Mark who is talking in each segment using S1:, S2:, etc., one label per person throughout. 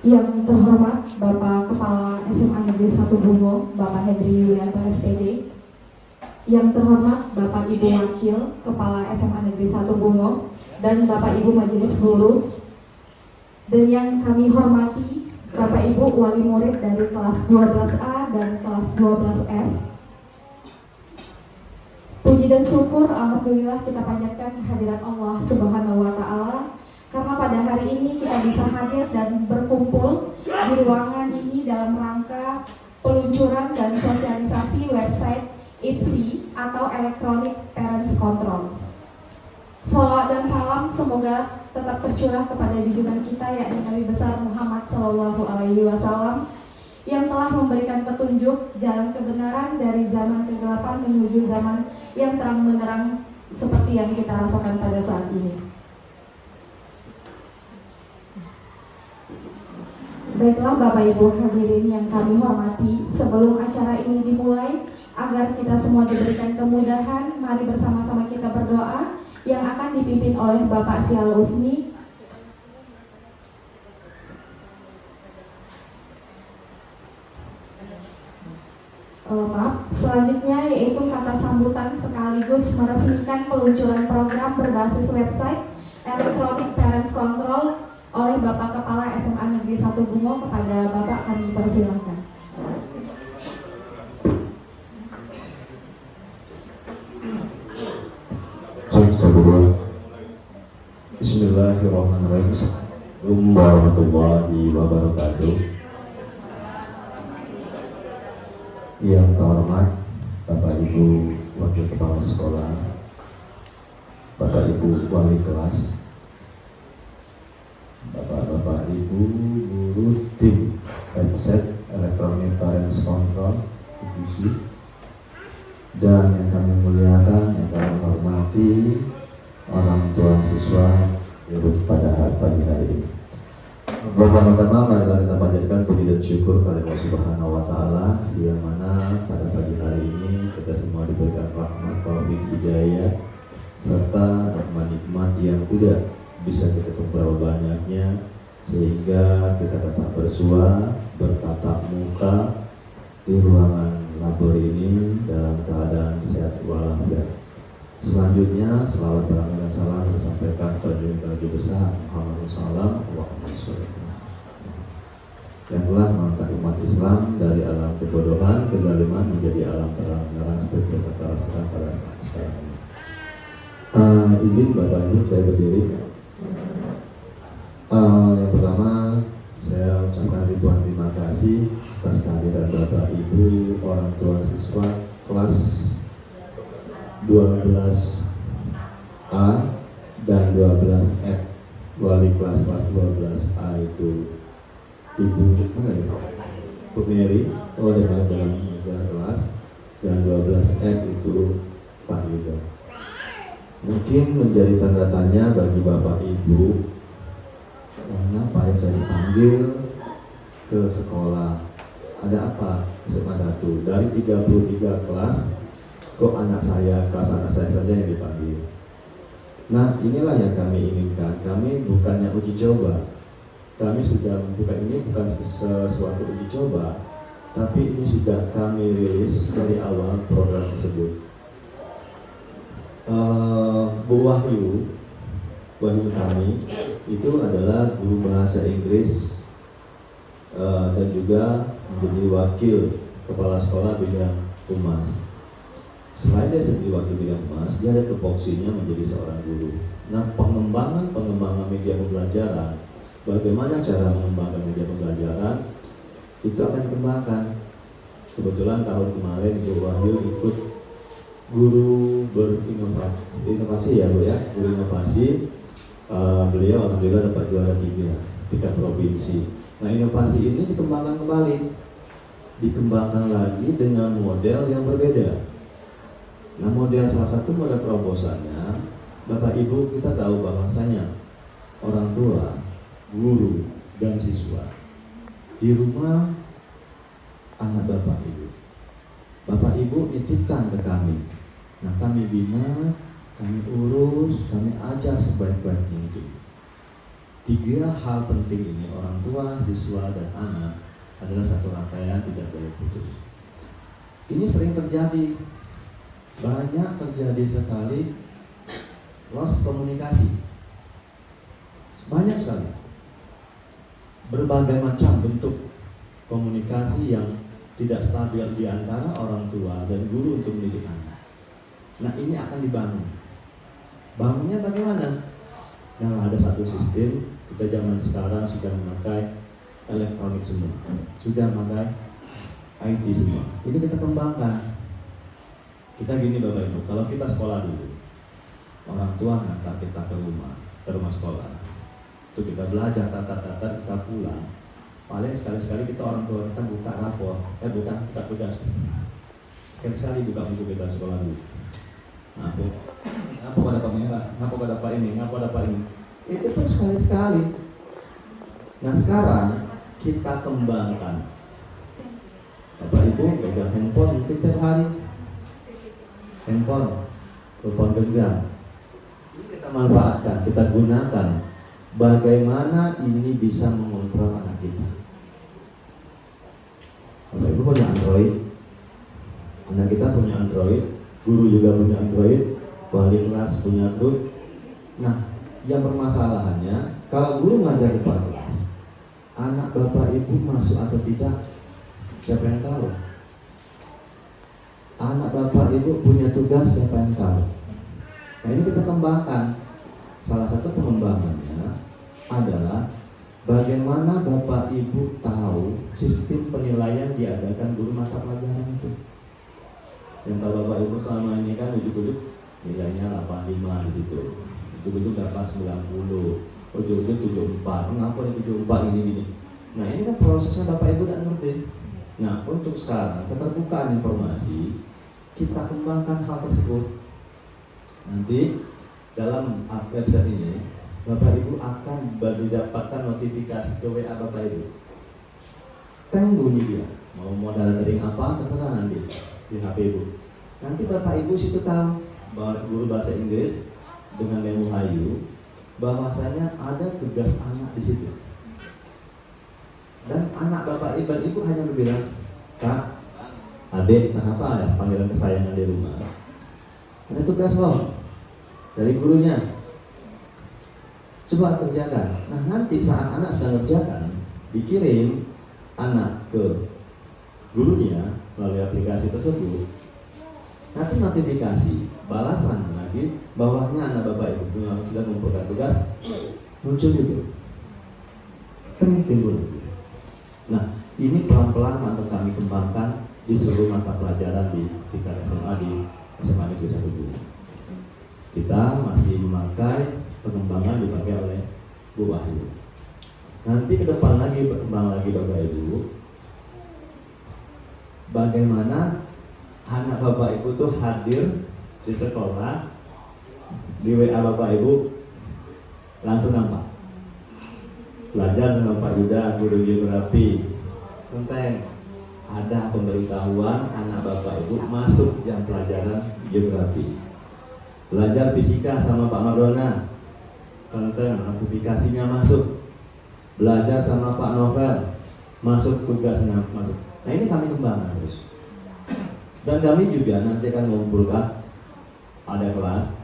S1: Yang terhormat Bapak Kepala SMA Negeri 1 Bungo, Bapak Hendri Yulianto SPD. Yang terhormat Bapak Ibu Wakil Kepala SMA Negeri 1 Bungo dan Bapak Ibu Majelis Guru. Dan yang kami hormati Bapak Ibu wali murid dari kelas 12A dan kelas 12F. Puji dan syukur alhamdulillah kita panjatkan kehadirat Allah Subhanahu wa taala karena pada hari ini kita bisa hadir dan berkumpul di ruangan ini dalam rangka peluncuran dan sosialisasi website IPSI atau Electronic Parents Control. Salawat dan salam semoga tetap tercurah kepada junjungan kita yakni Nabi besar Muhammad SAW yang telah memberikan petunjuk jalan kebenaran dari zaman kegelapan menuju zaman yang terang benderang seperti yang kita rasakan pada saat ini. Baiklah Bapak Ibu hadirin yang kami hormati, sebelum acara ini dimulai, agar kita semua diberikan kemudahan, mari bersama-sama kita berdoa yang akan dipimpin oleh Bapak Sial Usni. Selanjutnya yaitu kata sambutan sekaligus meresmikan peluncuran program berbasis website Electronic Parents Control oleh Bapak Kepala SMA Negeri 1 Bungo. Kepada Bapak kami persilahkan.
S2: Bismillahirrahmanirrahim. Assalamualaikum warahmatullahi wabarakatuh. Yang terhormat Bapak Ibu Wakil Kepala Sekolah, Bapak Ibu Wali Kelas, Bapak Ibu Guru Tim Headset Electronic Parents Control IPSI, dan yang kami muliakan, yang kami hormati orang tua siswa pada pagi hari ini. Pertama-tama marilah kita panjatkan puji dan syukur kepada Allah Subhanahu wa taala yang mana pada pagi hari ini kita semua diberikan rahmat, taufik, hidayah serta nikmat yang tidak bisa kita hitung berapa banyaknya sehingga kita dapat bersua, bertatap muka di ruangan labor ini dalam keadaan sehat walafiat. Selanjutnya, selawat dan salam disampaikan kepada Nabi besar Muhammad SAW yang telah mengangkat umat Islam dari alam kebodohan, kezaliman menjadi alam terang-terang seperti yang kita rasakan pada saat sekarang ini. Izin Bapak Ibu saya berdiri. Yang pertama, saya ucapkan ribuan terima kasih atas kehadiran Bapak Ibu orang tua siswa kelas 12A dan 12F. Wali kelas 12A itu Ibu mana ya? Bu Mary, dalam kelas, dan 12F itu Pak Yudo. Mungkin menjadi tanda tanya bagi Bapak Ibu, mengapa saya dipanggil ke sekolah? Ada apa SMA 1? Dari 33 kelas, kok kelas anak saya saja yang dipanggil? Nah, inilah yang kami inginkan. Kami bukannya uji coba. Kami sudah bukan sesuatu uji coba, tapi ini sudah kami rilis dari awal program tersebut. Bu Wahyu kami itu adalah guru bahasa Inggris dan juga menjadi wakil kepala sekolah bidang humas. Selain dia sebagai wakil bidang humas, dia ada tupoksinya menjadi seorang guru. Nah, pengembangan media pembelajaran, bagaimana cara mengembangkan media pembelajaran itu akan dikembangkan. Kebetulan tahun kemarin Bu Wahyu ikut guru berinovasi ya Bu ya, guru inovasi. Beliau alhamdulillah dapat juara 3 tingkat provinsi. Nah, inovasi ini dikembangkan kembali, dikembangkan lagi dengan model yang berbeda. Nah, salah satu model terobosannya, Bapak Ibu kita tahu bahwasanya orang tua, guru, dan siswa di rumah anak Bapak Ibu. Bapak Ibu nitipkan ke kami. Nah, kami bina, kami urus, kami ajar sebaik-baik mungkin. Tiga hal penting ini, orang tua, siswa, dan anak, adalah satu rangkaian tidak boleh putus. Ini sering terjadi, banyak terjadi sekali loss komunikasi, banyak sekali, berbagai macam bentuk komunikasi yang tidak stabil di antara orang tua dan guru untuk mendidik anak. Nah, ini akan dibangun. Bangunnya bagaimana? Nah, ada satu sistem, kita zaman sekarang sudah memakai elektronik semua, sudah memakai IT semua. Ini kita kembangkan. Kita gini Bapak Ibu, kalau kita sekolah dulu, orang tua ngantar kita ke rumah sekolah. Itu kita belajar tata-tata, kita pulang. Paling sekali-sekali kita orang tua kita buka rapor, buka tugas. Sekali-sekali buka buku kita sekolah dulu. Ngapa kok dapat merah, ngapa kok dapat ini, ngapa dapat ini. Itu pun sekali-sekali. Nah, sekarang kita kembangkan. Bapak Ibu pegang handphone mungkin tiap hari. Handphone, telepon genggam. Ini kita manfaatkan, kita gunakan. Bagaimana ini bisa mengontrol anak kita? Bapak Ibu punya Android, anak kita punya Android, guru juga punya Android, wali kelas punya Android. Nah, yang permasalahannya, kalau guru ngajar di depan kelas, anak Bapak Ibu masuk atau tidak, siapa yang tahu? Anak Bapak Ibu punya tugas, siapa yang tahu? Nah, ini kita kembangkan. Salah satu pengembangannya adalah bagaimana Bapak Ibu tahu sistem penilaian diadakan guru mata pelajaran itu. Yang tahu Bapak Ibu selama ini kan ujuk-ujuk nilainya 85 di situ, ujuk-ujuk dapat 90, ujuk-ujuk 74. Mengapa nih 74 ini? Nah, ini kan prosesnya Bapak Ibu tidak ngerti. Nah, untuk sekarang keterbukaan informasi kita kembangkan hal tersebut. Nanti dalam website ini Bapak Ibu akan mendapatkan notifikasi ke WA Bapak Ibu. Teng bunyi dia. Mau modal dari apa terserah nanti di HP Ibu. Nanti Bapak Ibu situ tahu bahwa guru bahasa Inggris dengan Memu Hayu bahwasanya ada tugas anak di situ. Dan anak Bapak Ibu hanya berbilang, "Kak, adik, apa ya panggilan kesayangan di rumah? Ada tugas loh dari gurunya. Coba kerjakan." Nah, nanti saat anak sudah kerjakan, dikirim anak ke gurunya melalui aplikasi tersebut. Nanti notifikasi balasan lagi bawahnya anak Bapak Ibu yang sudah mengumpulkan tugas muncul juga. Timbul. Nah, ini pelan-pelan akan kami kembangkan di seluruh mata pelajaran di tingkat SMA di SMA Negeri 1 Dulu. Kita masih memakai pengembangan dipakai oleh Bu Wahyu. Nanti ke depan lagi berkembang lagi Bapak Ibu. Bagaimana anak Bapak Ibu tuh hadir di sekolah, di WA Bapak Ibu langsung nampak. Belajar dengan Pak Yuda, guru geografi. Tentang ada pemberitahuan anak Bapak Ibu masuk jam pelajaran geografi. Belajar fisika sama Pak Mardona, konten notifikasinya masuk. Belajar sama Pak Novel, masuk tugasnya masuk. Nah, ini kami kembangkan terus. Dan kami juga nanti akan mengumpulkan ada kelas.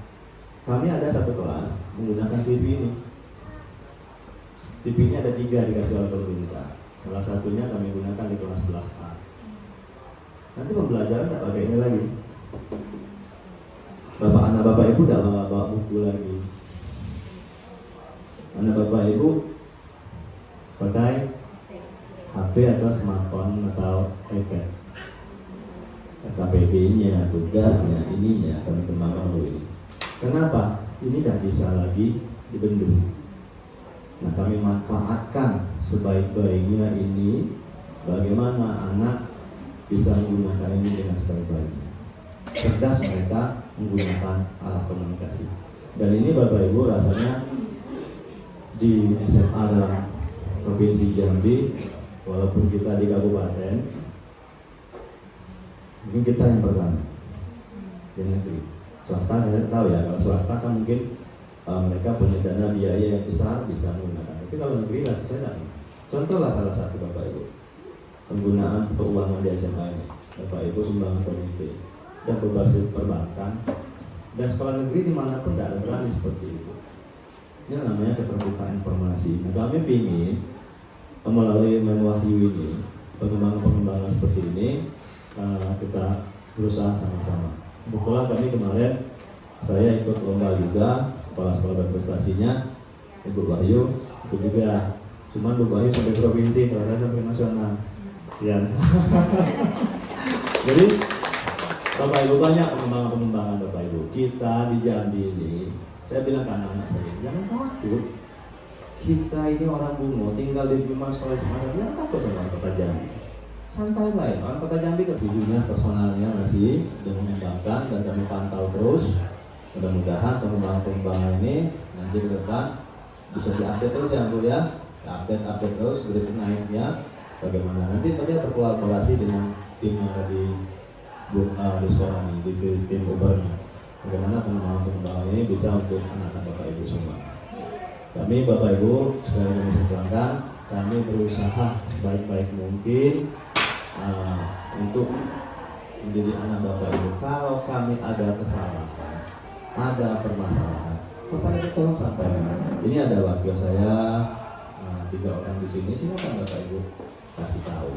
S2: Kami ada satu kelas menggunakan TV ini. TV-nya ada 3 dikasih oleh pemerintah. Salah satunya kami gunakan di kelas 11A. Nanti pembelajaran tidak pakai ini lagi. Anak Bapak Ibu tidak bawa buku lagi. Anak Bapak Ibu pakai HP atau smartphone atau iPad. KPB-nya, tugasnya, ininya kami kembangkan dulu ini. Kenapa? Ini tidak bisa lagi dibendung. Nah, kami manfaatkan sebaik-baiknya ini. Bagaimana anak bisa menggunakan ini dengan sebaik-baiknya. Cerdas mereka menggunakan alat komunikasi. Dan ini Bapak Ibu rasanya di SMA dalam Provinsi Jambi, walaupun kita di kabupaten, mungkin kita yang pertama di negeri. Swasta saya tahu ya, kalau swasta kan mungkin mereka punya dana biaya yang besar bisa menggunakan Tapi kalau negeri lah saya tidak. Contohlah salah satu Bapak Ibu, penggunaan keuangan di SMA ini, Bapak Ibu sumbangan komite dan berbasis perbankan, dan sekolah negeri dimanapun tidak ada berani seperti itu. Ini namanya keterbukaan informasi. Nah, kami ingin melalui Menwahyu ini, pengembangan seperti ini, kita berusaha sama-sama. Kebetulan kami kemarin saya ikut lomba juga, kepala sekolah berprestasinya Ibu Wahyu, itu juga. Cuman Bu Wahyu sampai provinsi, kalau saya sampai nasional. Sian. Jadi Bapak Ibu banyak pengembangan Bapak Ibu. Kita di Jambi ini, saya bilang ke anak-anak saya, jangan takut. Kita ini orang Bungo, tinggal di rumah sekolah semasa, jangan takut sama Kota Jambi. Santai lah ya, orang Kota Jambi ketujuhnya personalnya masih sudah mengembangkan dan kami pantau terus. Mudah-mudahan pengembangan ini nanti ke depan bisa diupdate terus ya Bu ya, update terus grade naiknya bagaimana. Nanti kita berkolaborasi dengan tim yang ada di sekolah ini, di tim Ubernya. Bagaimana pengembangan ini bisa untuk anak-anak Bapak Ibu semua. Kami Bapak Ibu sekali lagi menerangkan, kami berusaha sebaik-baik mungkin untuk menjadi anak Bapak Ibu. Kalau kami ada kesalahan, ada permasalahan, Bapak Ibu tolong sampaikan. Ini ada wakil saya, 3 orang di sini, silakan Bapak Ibu kasih tahu.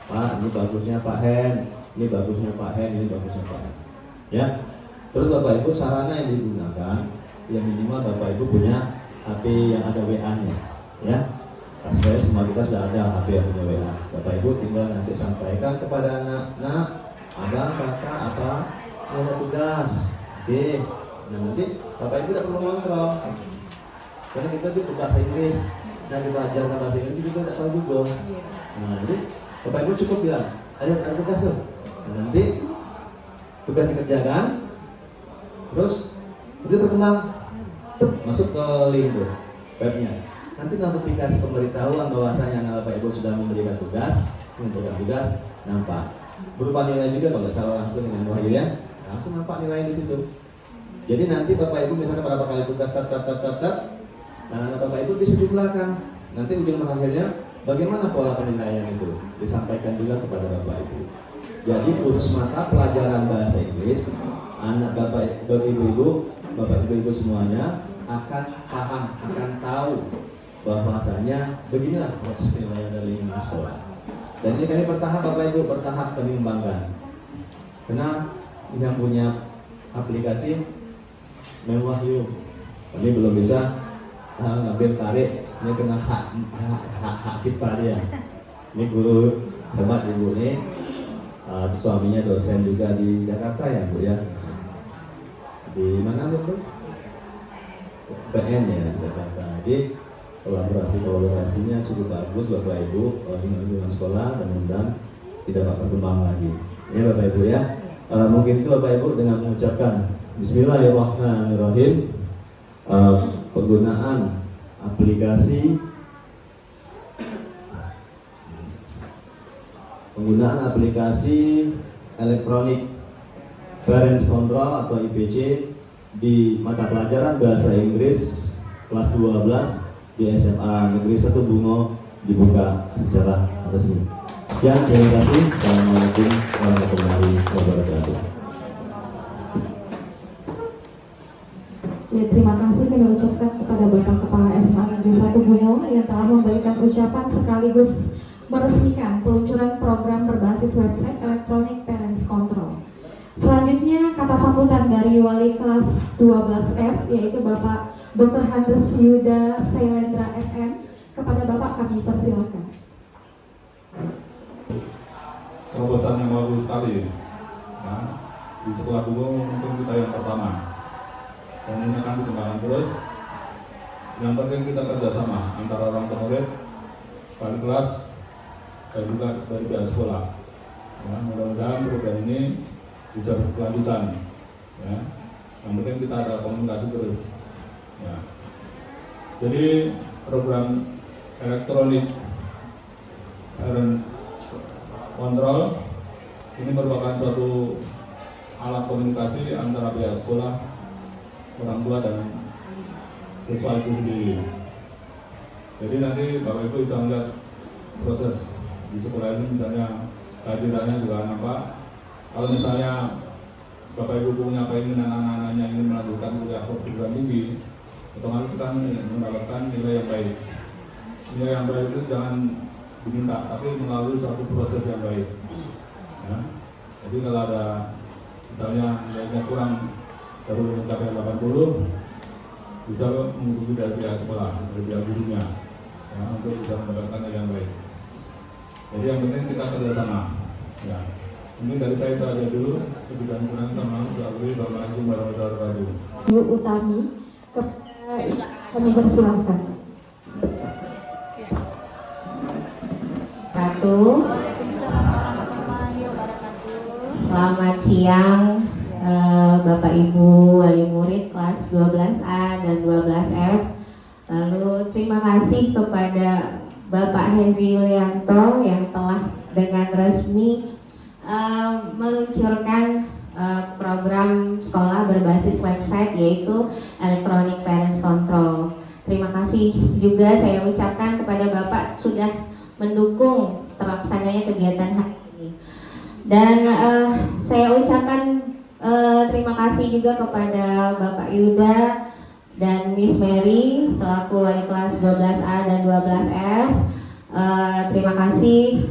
S2: Pak, ini bagusnya Pak Hen, ini bagusnya Pak Hen, ini bagusnya Pak Hen. Ya. Terus Bapak Ibu sarana yang digunakan, yang minimal Bapak Ibu punya HP yang ada WA-nya, ya. Saya semua kita sudah ada HP yang punya WA. Bapak Ibu tinggal nanti sampaikan kepada anak, abang, kakak, apa, ada tugas. Oke. Nah nanti Bapak Ibu tidak perlu ngontrol, karena kita di bahasa Inggris. Nah kita ajarkan bahasa Inggris kita tidak tahu juga. Nah jadi Bapak Ibu cukup bilang, ada tugas tuh. Nah, nanti tugas dikerjakan, terus nanti berkembang, masuk ke link tuh, webnya. Nanti notifikasi pemberitahuan bahwasanya Bapak Ibu sudah memberikan tugas, nampak. Berupa nilai juga kalau nggak salah langsung dengan Wahyu ya, langsung nampak nilai di situ. Jadi nanti Bapak Ibu misalnya berapa kali tugas, nah Bapak Ibu bisa jumlahkan. Nanti ujung akhirnya bagaimana pola penilaian itu disampaikan juga kepada Bapak Ibu. Jadi khusus mata pelajaran bahasa Inggris, anak Bapak Ibu, Bapak Ibu semuanya akan paham, akan tahu bahwasanya beginilah proses penilaian dari lingkungan sekolah. Dan ini kami bertahap Bapak Ibu, bertahap kami kembangkan. Karena yang punya aplikasi Menwahyu, kami belum bisa ngambil tarik, ini kena hak cipta dia. Ini guru hebat Ibu ini, suaminya dosen juga di Jakarta ya Bu ya. Di mana Bu? PN ya Jakarta. Jadi kolaborasinya cukup bagus Bapak Ibu dengan sekolah, dan mudah-mudahan tidak dapat berkembang lagi. Ya Bapak Ibu ya. Mungkin itu Bapak Ibu dengan mengucapkan Bismillahirrahmanirrahim, penggunaan aplikasi elektronik Parents Control atau IPC di mata pelajaran bahasa Inggris kelas 12 di SMA Negeri 1 Bungo dibuka secara resmi. Sekian, terima kasih. Assalamualaikum warahmatullahi wabarakatuh.
S1: Ya, terima kasih kami ucapkan kepada Bapak Kepala SMA Negeri 1 Bungo yang telah memberikan ucapan sekaligus meresmikan peluncuran program berbasis website elektronik Parents Control. Selanjutnya kata sambutan dari wali kelas 12F yaitu Bapak Dr. Handes Yuda Sailendra FM. Kepada Bapak kami persilakan.
S3: Terobosan yang bagus sekali. Ya, di sekolah Bungo mungkin kita yang pertama. Dan ini akan dikembangkan terus. Yang penting kita kerjasama antara orang tua murid, wali kelas, dan juga dari pihak sekolah. Ya, mudah-mudahan program ini bisa berkelanjutan. Ya. Yang penting kita ada komunikasi terus. Ya. Jadi program elektronik parent control ini merupakan suatu alat komunikasi antara pihak sekolah, orang tua dan siswa itu sendiri. Jadi nanti Bapak Ibu bisa melihat proses di sekolah ini, misalnya kehadirannya juga nampak. Kalau misalnya Bapak Ibu punya keinginan anak-anaknya ingin melanjutkan kuliah perguruan tinggi, otomatis kan mendapatkan nilai yang baik. Nilai yang baik itu jangan diminta, tapi melalui suatu proses yang baik. Ya. Jadi kalau ada misalnya nilainya kurang baru mencapai 80, bisa menghubungi dari pihak sekolah, dari pihak gurunya, ya, untuk bisa mendapatkan nilai yang baik. Jadi yang penting kita kerjasama. Ya. Ini dari saya itu aja dulu. Lebih dan kurang sama. Assalamualaikum warahmatullahi wabarakatuh.
S1: Bu Utami, kepada kami persilahkan.
S4: Selamat siang Bapak Ibu wali murid kelas 12A dan 12F. Lalu terima kasih kepada Bapak Henry Yulianto yang telah dengan resmi meluncurkan program sekolah berbasis website, yaitu Electronic Parents Control. Terima kasih juga saya ucapkan kepada Bapak sudah mendukung terlaksananya kegiatan hari ini. Dan saya ucapkan terima kasih juga kepada Bapak Yuda dan Miss Mary selaku wali kelas 12A dan 12F. Terima kasih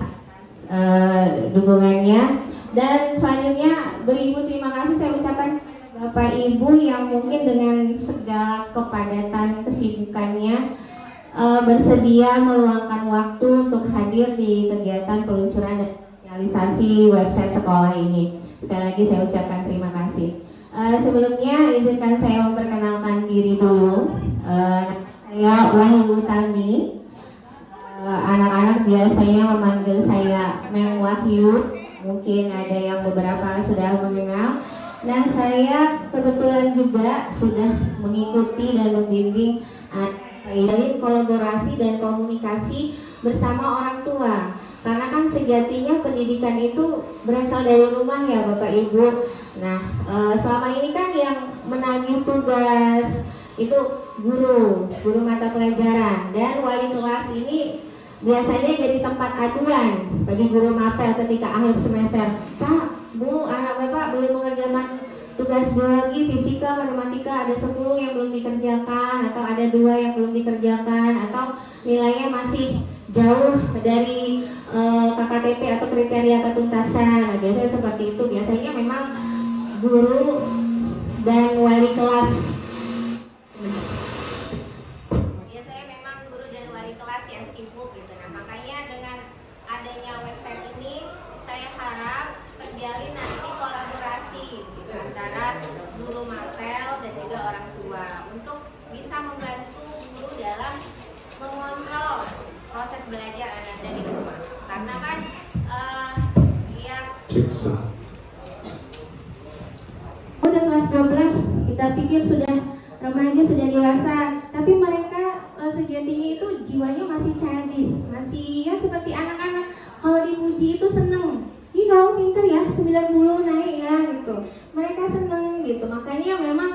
S4: atas dukungannya. Dan selanjutnya beribu terima kasih saya ucapkan kepada Bapak Ibu yang mungkin dengan segala kepadatan kesibukannya bersedia meluangkan waktu untuk hadir di kegiatan peluncuran dan realisasi website sekolah ini. Sekali lagi saya ucapkan terima kasih. Sebelumnya izinkan saya memperkenalkan diri dulu. Saya Wahyu Utami. Anak-anak biasanya memanggil saya Meng Wahyu. Mungkin ada yang beberapa sudah mengenal. Nah, saya kebetulan juga sudah mengikuti dan membimbing kolaborasi dan komunikasi bersama orang tua. Karena kan sejatinya pendidikan itu berasal dari rumah ya Bapak Ibu. Nah, selama ini kan yang menagih tugas itu guru mata pelajaran, dan wali kelas ini biasanya jadi tempat aduan bagi guru mapel ketika akhir semester. Pak, Bu, anak Bapak belum mengerjakan tugas biologi, fisika, matematika, ada 10 yang belum dikerjakan, atau ada 2 yang belum dikerjakan, atau nilainya masih jauh dari KKTP atau kriteria ketuntasan. Nah, biasanya seperti itu. Biasanya memang guru dan wali kelas yang sibuk gitu. Nah, makanya dengan adanya website ini saya harap terjalin nanti kolaborasi gitu, antara guru mapel dan juga orang tua untuk bisa membantu guru dalam mengontrol proses belajar anak dari rumah. Karena kan udah kelas 12, kita pikir sudah remaja, sudah dewasa, tapi mereka sejatinya itu jiwanya masih childish, masih ya seperti anak-anak. Kalau dipuji itu seneng, ih kamu pintar ya, 90 naik ya gitu. Mereka seneng gitu. Makanya memang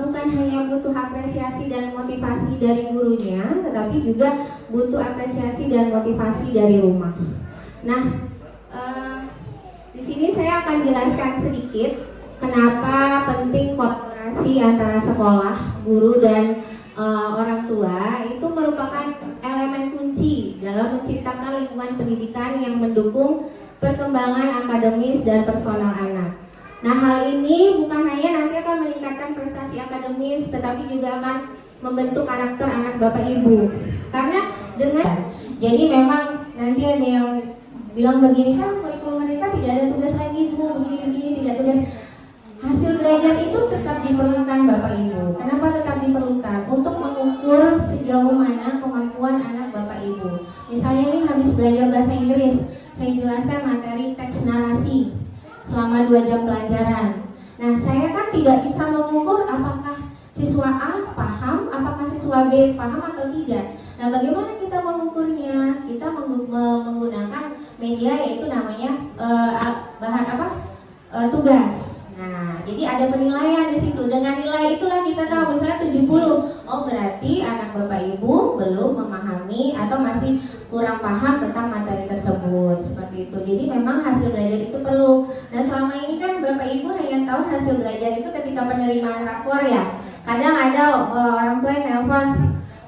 S4: bukan hanya butuh apresiasi dan motivasi dari gurunya, tetapi juga butuh apresiasi dan motivasi dari rumah. Nah, di sini saya akan jelaskan sedikit kenapa penting kolaborasi antara sekolah, guru dan orang tua. Itu merupakan elemen kunci dalam menciptakan lingkungan pendidikan yang mendukung perkembangan akademis dan personal anak. Nah, hal ini bukan hanya nanti akan meningkatkan prestasi akademis, tetapi juga akan membentuk karakter anak Bapak Ibu. Karena jadi memang nanti ada yang bilang begini, kan kurikulum mereka tidak ada tugas lagi Bu, begini-begini, tidak tugas. Hasil belajar itu tetap diperlukan Bapak Ibu. Kenapa tetap diperlukan? Untuk mengukur sejauh mana kemampuan anak Bapak Ibu. Misalnya ini habis belajar bahasa Inggris, saya jelaskan materi teks narasi selama 2 jam pelajaran. Nah, saya kan tidak bisa mengukur apakah siswa A paham, apakah siswa B paham atau tidak. Nah, bagaimana kita mengukurnya? Kita menggunakan media, yaitu namanya bahan tugas. Nah, jadi ada penilaian di situ. Dengan nilai itulah kita tahu, misalnya 70. Oh, berarti anak Bapak Ibu belum memahami memahami atau masih kurang paham tentang materi tersebut, seperti itu. Jadi memang hasil belajar itu perlu. Dan selama ini kan Bapak Ibu hanya tahu hasil belajar itu ketika penerimaan rapor ya. Kadang ada orang tua yang nelpon,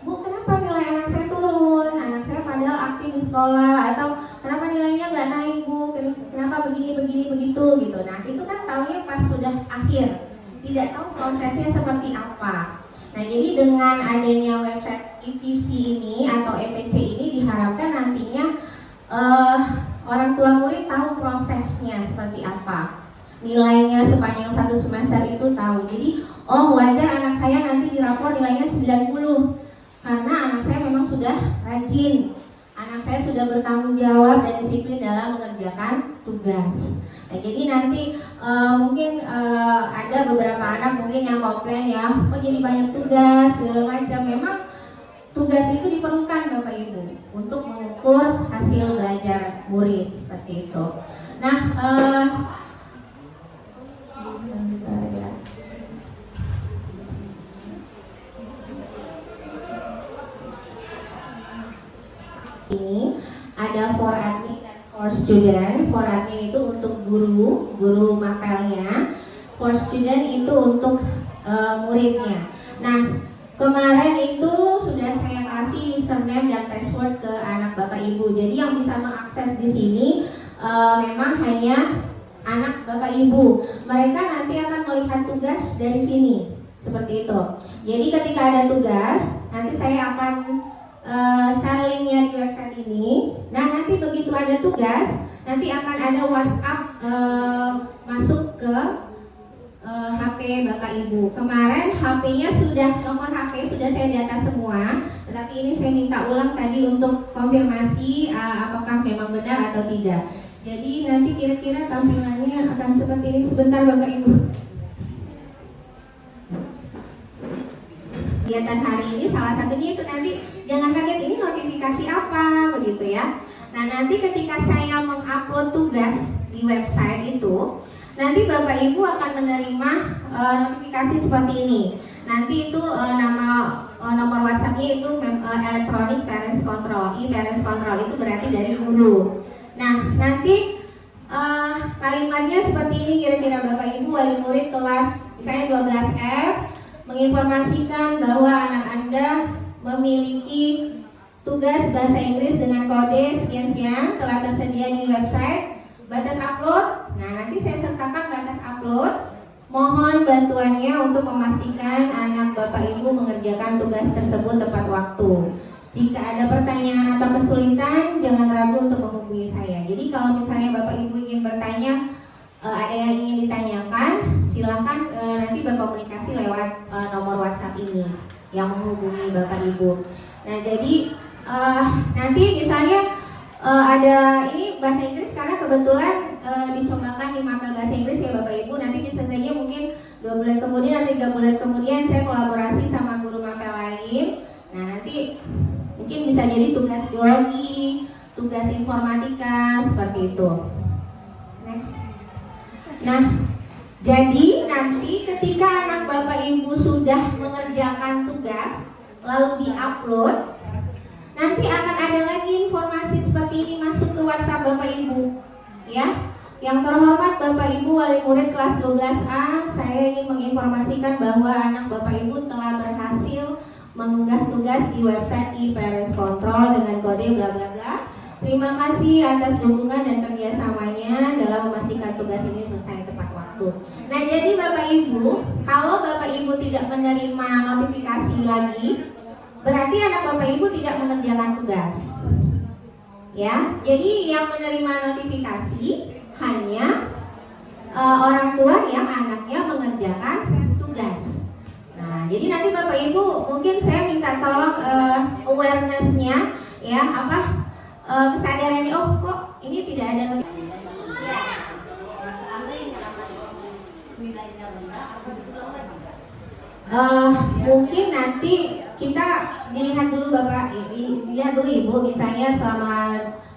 S4: "Bu, kenapa nilai anak saya turun? Anak saya padahal aktif di sekolah," atau "Kenapa nilainya nggak naik, Bu? Kenapa begini begitu?" gitu. Nah itu kan tahunya pas sudah akhir, tidak tahu prosesnya seperti apa. Nah, jadi dengan adanya website IPC ini atau EPC ini diharapkan nantinya orang tua murid tahu prosesnya seperti apa, nilainya sepanjang satu semester itu tahu. Jadi, oh wajar anak saya nanti dirapor nilainya 90 karena anak saya memang sudah rajin, anak saya sudah bertanggung jawab dan disiplin dalam mengerjakan tugas. Nah, jadi nanti mungkin ada beberapa anak mungkin yang komplain ya, kok jadi banyak tugas segala macam. Memang tugas itu diperlukan Bapak Ibu untuk mengukur hasil belajar murid seperti itu. Nah, bentar ya. Ini ada for admin dan for student. For admin itu untuk guru mapelnya. For student itu untuk muridnya. Nah, kemarin itu sudah saya kasih username dan password ke anak Bapak Ibu. Jadi yang bisa mengakses di sini memang hanya anak Bapak Ibu. Mereka nanti akan melihat tugas dari sini, seperti itu. Jadi ketika ada tugas, nanti saya akan share linknya di website ini. Nah, nanti begitu ada tugas, nanti akan ada WhatsApp masuk ke HP Bapak Ibu. Kemarin HP-nya nomor HP sudah saya data semua, tetapi ini saya minta ulang tadi untuk konfirmasi apakah memang benar atau tidak. Jadi nanti kira-kira tampilannya akan seperti ini. Sebentar Bapak Ibu. Kegiatan hari ini salah satunya itu nanti jangan kaget, ini notifikasi apa begitu ya. Nah, nanti ketika saya mengupload tugas di website itu, nanti Bapak Ibu akan menerima notifikasi seperti ini. Nanti itu nomor WhatsApp-nya itu Electronic Parents Control. E-Parents Control itu berarti dari guru. Nah, nanti kalimatnya seperti ini kira-kira Bapak Ibu wali murid kelas misalnya 12F menginformasikan bahwa anak Anda memiliki tugas bahasa Inggris dengan kode sekian-sekian telah tersedia di website. Batas upload, nah nanti saya sertakan batas upload. Mohon bantuannya untuk memastikan anak Bapak Ibu mengerjakan tugas tersebut tepat waktu. Jika ada pertanyaan atau kesulitan, jangan ragu untuk menghubungi saya. Jadi kalau misalnya Bapak Ibu ingin bertanya, ada yang ingin ditanyakan, silakan nanti berkomunikasi lewat nomor WhatsApp ini yang menghubungi Bapak Ibu. Nah, jadi nanti misalnya ada ini bahasa Inggris karena kebetulan dicobakan di mapel bahasa Inggris ya Bapak Ibu. Nanti bisa saja mungkin 2 bulan kemudian atau 3 bulan kemudian saya kolaborasi sama guru mapel lain. Nah, nanti mungkin bisa jadi tugas biologi, tugas informatika seperti itu. Next. Nah, jadi nanti ketika anak Bapak Ibu sudah mengerjakan tugas lalu di-upload, nanti akan ada lagi informasi seperti ini masuk ke WhatsApp Bapak Ibu, ya. Yang terhormat Bapak Ibu wali murid kelas 12A, saya ingin menginformasikan bahwa anak Bapak Ibu telah berhasil mengunggah tugas di website e-Parents Control dengan kode bla bla bla. Terima kasih atas dukungan dan kerjasamanya dalam memastikan tugas ini selesai tepat waktu. Nah, jadi Bapak Ibu, kalau Bapak Ibu tidak menerima notifikasi lagi, berarti anak Bapak Ibu tidak mengerjakan tugas. Ya, jadi yang menerima notifikasi hanya orang tua yang anaknya mengerjakan tugas. Nah, jadi nanti Bapak Ibu mungkin saya minta tolong awareness-nya ya, kesadarannya, oh kok ini tidak ada notifikasi. Mungkin nanti kita dilihat dulu Bapak, lihat dulu Ibu, misalnya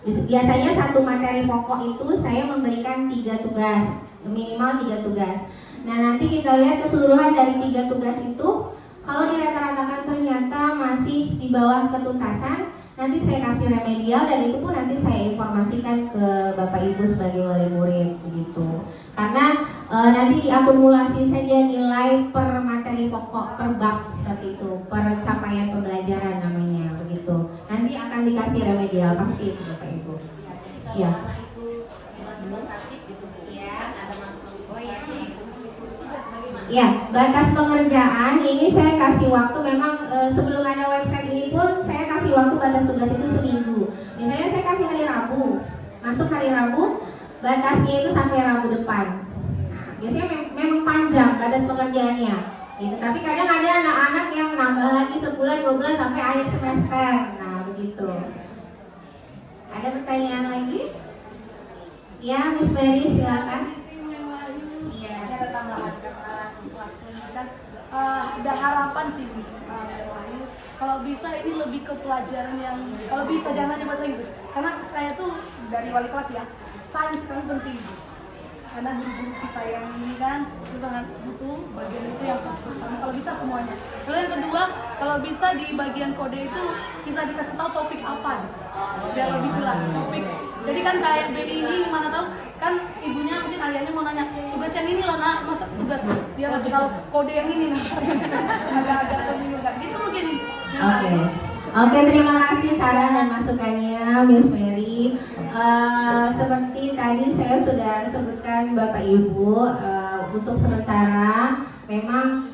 S4: biasanya satu materi pokok itu saya memberikan 3 tugas, minimal 3 tugas. Nah, nanti kita lihat keseluruhan dari 3 tugas itu, kalau dirata-ratakan ternyata masih di bawah ketuntasan, nanti saya kasih remedial, dan itu pun nanti saya informasikan ke Bapak Ibu sebagai wali murid begitu. Karena nanti diakumulasi saja nilai per materi pokok, per bab seperti itu, per capaian pembelajaran namanya begitu. Nanti akan dikasih remedial pasti itu Bapak Ibu. Ya. Ya, batas pengerjaan ini saya kasih waktu memang sebelum ada website ini pun saya kasih waktu batas tugas itu seminggu. Misalnya saya kasih hari Rabu, masuk hari Rabu, batasnya itu sampai Rabu depan. Nah, biasanya memang panjang batas pengerjaannya. Gitu. Tapi kadang ada anak-anak yang nambah lagi sebulan, 2 bulan sampai akhir semester. Nah, begitu. Ada pertanyaan lagi? Ya, Miss Mary silakan. Iya.
S5: Ada tambahan kata kelas pendidikan. Ada harapan sih Wahyu. Kalau bisa ini lebih ke pelajaran yang, kalau bisa jangan hanya bahasa Inggris. Karena saya tuh dari wali kelas ya, sains kan penting. Karena guru-guru kita yang ini kan itu sangat butuh bagian itu yang pertama. Kalau bisa semuanya. Lalu yang kedua, kalau bisa di bagian kode itu bisa dikasih tahu topik apa gitu. Biar lebih jelas topik. Jadi kan kayak Benny ini mana tahu kan ibunya mungkin ayahnya mau nanya tugas yang ini loh nak, masa tugas dia ngasih tahu kode yang ini nah. Agak-agak lebih enggak gitu mungkin.
S4: Oke, terima kasih saran dan masukannya Miss Mary. Seperti tadi saya sudah sebutkan Bapak Ibu, untuk sementara memang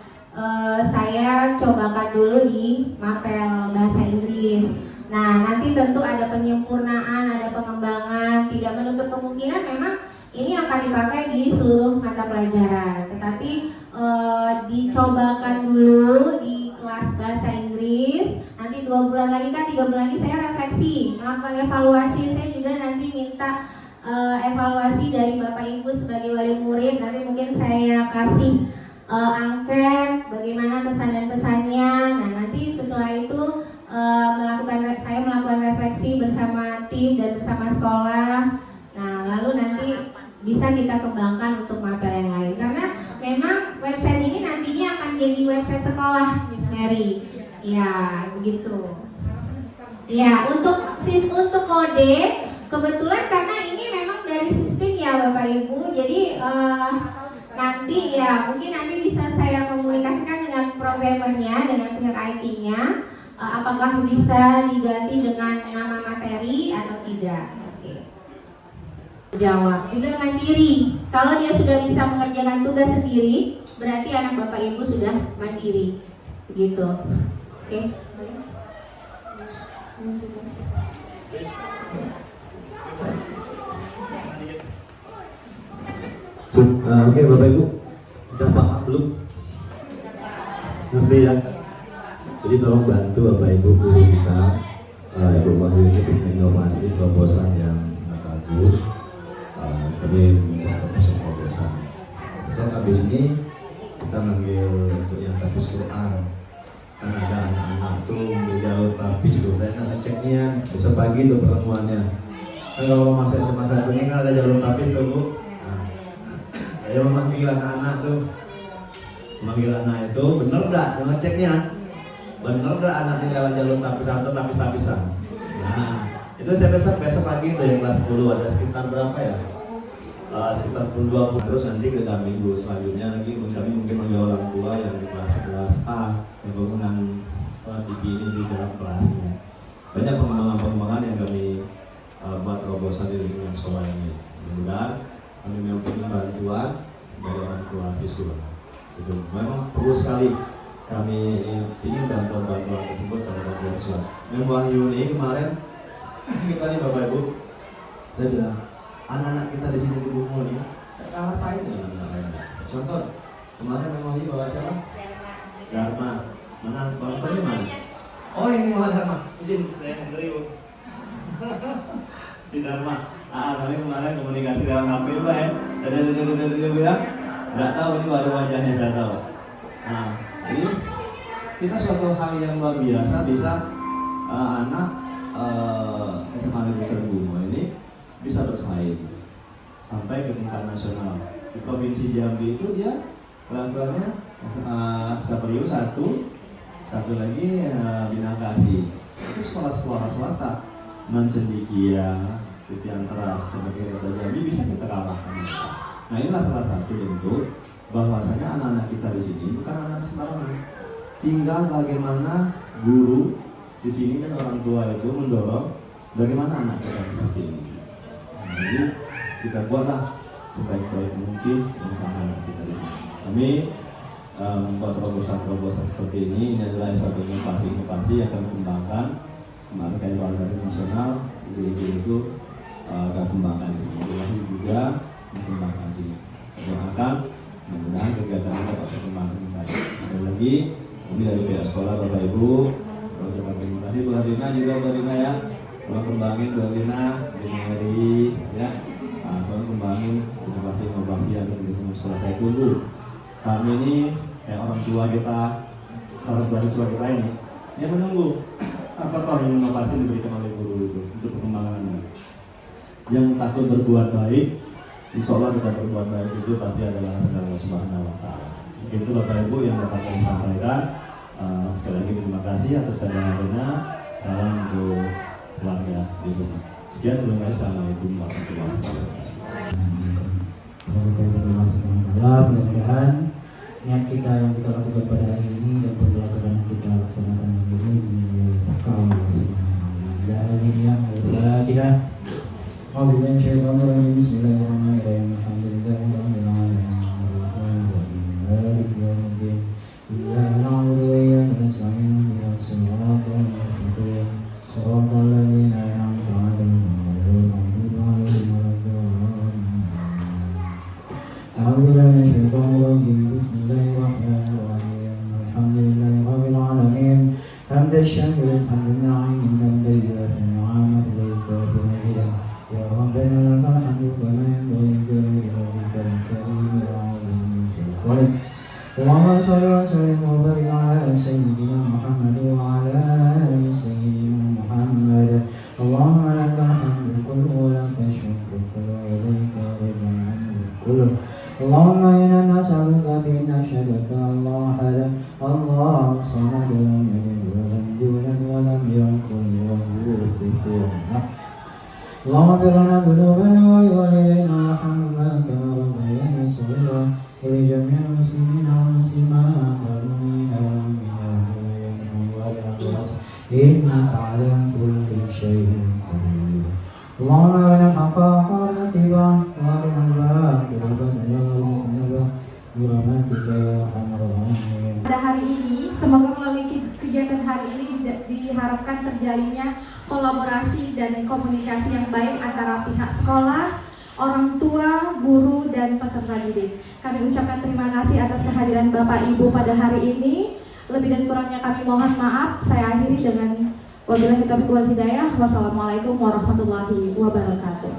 S4: saya cobakan dulu di mapel bahasa Inggris. Nah, nanti tentu ada penyempurnaan, ada pengembangan, tidak menutup kemungkinan memang ini akan dipakai di seluruh mata pelajaran. Tetapi dicobakan dulu di kelas bahasa Inggris. Nanti 2 bulan lagi kan 3 bulan lagi saya refleksi, melakukan evaluasi. Saya juga nanti minta evaluasi dari Bapak Ibu sebagai wali murid. Nanti mungkin saya kasih angket bagaimana kesan dan pesannya. Nah, nanti setelah itu saya melakukan refleksi bersama tim dan bersama sekolah. Nah, lalu nanti bisa kita kembangkan untuk mapel yang lain. Karena memang website ini nantinya akan jadi website sekolah, Miss Mary. Ya, begitu. Ya, untuk kode kebetulan karena ini memang dari sistem ya Bapak Ibu. Jadi nanti ya mungkin nanti bisa saya komunikasikan dengan programmernya, dengan pihak IT-nya. Apakah bisa diganti dengan nama materi atau tidak? Oke. Jawab juga mandiri. Kalau dia sudah bisa mengerjakan tugas sendiri, berarti anak Bapak Ibu sudah mandiri. Begitu. Oke.
S2: Oke Bapak Ibu, udah paham belum? Ngerti ya? Jadi tolong bantu Bapak Ibu guru kita, Ibu Wahyu ini punya inovasi terobosan yang sangat bagus. Tadi terobosan. So habis ini kita manggil untuk yang tapis Quran. Kan ada anak-anak tuh jalur tapis tuh. Saya ngecek nian besok pagi tuh pertemuannya. Kan kalau masa SMA 1 ini kan ada jalur tapis tuh Bu. Nah, saya memanggil anak-anak tuh. Memanggil anak itu bener nggak ngeceknya? Bener udah anaknya lewat jalur tapis atau tapis-tapisan. Nah, itu saya besok pagi tuh yang kelas 10 ada sekitar berapa ya? Sekitar 20. Terus nanti ke minggu selanjutnya lagi kami mungkin manggil orang tua yang di kelas A yang bangunan TV ini di dalam kelasnya. Banyak pengembangan yang kami buat terobosan di lingkungan sekolah ini. Mudah-mudahan kami mempunyai bantuan dari orang tua siswa. Itu memang perlu sekali kami ingin bantuan tersebut pada Bapak Ibu. Yang Wahyu ini kemarin kita nih Bapak Ibu, saya bilang anak-anak kita di sini di Bungo nih kalah saing dengan anak lain. Contoh kemarin Yang Wahyu bawa siapa? Dharma. Menang bangsa mana? Oh ini bawa Dharma. Izin saya beri Bu. Si Dharma. Kami kemarin komunikasi dengan HP Pak ya. Dari ya. Nggak tahu ini baru wajahnya saya tahu. Nah, jadi kita suatu hal yang luar biasa bisa anak SMA Negeri Bungo ini bisa bersaing sampai ke tingkat nasional. Di Provinsi Jambi itu dia levelnya Saprio 1, satu lagi Bintang Kasih. Tapi sekolah-sekolah swasta Mancendikia, Titian Teras, sebagai Jambi bisa kita kalahkan mereka. Nah inilah salah satu bentuk bahwasanya anak-anak kita di sini bukan anak sembarangan. Tinggal bagaimana guru di sini dan orang tua itu mendorong bagaimana anak kita seperti ini. Nah, jadi kita buatlah sebaik-baik mungkin untuk anak kita di sini. Kami membuat terobosan-terobosan seperti ini adalah suatu inovasi yang akan dikembangkan. Kemarin kayak olahraga nasional itu akan kembangkan di sini. Ini juga dikembangkan di sini. Doakan mudah-mudahan kegiatan kita dapat berkembang dengan baik. Sekali lagi kami dari pihak sekolah Bapak Ibu mengucapkan terima kasih Bu Harina juga Bu Harina ya. Tolong kembangin Bu Harina, Bu Mary ya. Tolong kembangin inovasi yang ada di sekolah saya dulu. Kami ini kayak orang tua kita, orang tua siswa kita ini yang menunggu apakah inovasi yang diberikan oleh guru itu untuk perkembangan ini. Yang takut berbuat baik, insya Allah kita berbuat baik itu pasti adalah Allah Subhanahu Wa Taala. Itu Bapak Ibu yang dapat kami sampaikan. Sekali lagi terima kasih atas kehadirannya. Salam untuk keluarga di rumah. Sekian terima kasih. Assalamualaikum warahmatullahi wabarakatuh.
S6: Mudah-mudahan niat kita yang kita lakukan pada hari ini dan pembelajaran yang kita laksanakan hari ini dinilai berkah Allah Subhanahu wa taala. Ini ya, Al-Fatihah. A'udzubillahi minasyaitonir rajim. Bismillahirrahmanirrahim. Alhamdulillahirabbil alamin. Maliki yaumiddin. Iyyaka na'budu wa iyyaka nasta'in. Ihdinas siratal mustaqim. Shiratal ladzina an'amta 'alaihim ghairil maghdubi 'alaihim waladdallin. أعوذ بالله من الشيطان الرجيم بسم الله الرحمن الرحيم الحمد لله رب العالمين حمد الشاكر حمد النعيم حمدا يوافي نعمه ويكافئ مزيدا يا ربنا لك الحمد كما ينبغي لجلال وجهك الكريم وعظيم سلطانك اللهم صل وسلم وبارك على سيدنا محمد وعلى آل سيدنا محمد اللهم لك الحمد كله ولك الشكر كله وإليك يرجع الأمر كله اللهم إنا نسألك بنشهدك الله أحد الله الصمد لم يلد ولم يولد ولم يكن له كفوا أحد اللهم اغفر لنا ذنوبنا ولوالدينا وارحمنا كما ربيانا صغيرا ولجميع المسلمين والمسلمات والمؤمنين والمؤمنات إنك على كل شيء قدير اللهم أرنا الحق حقا اتباعه وأرنا الباطل باطلا واجتنبه برحمتك يا أرحم الراحمين.
S1: Pada hari ini, semoga melalui kegiatan hari ini diharapkan terjalinnya kolaborasi dan komunikasi yang baik antara pihak sekolah, orang tua, guru, dan peserta didik. Kami ucapkan terima kasih atas kehadiran Bapak Ibu pada hari ini. Lebih dan kurangnya kami mohon maaf. Saya akhiri dengan wabillahi taufiq wal hidayah. Wassalamualaikum warahmatullahi wabarakatuh.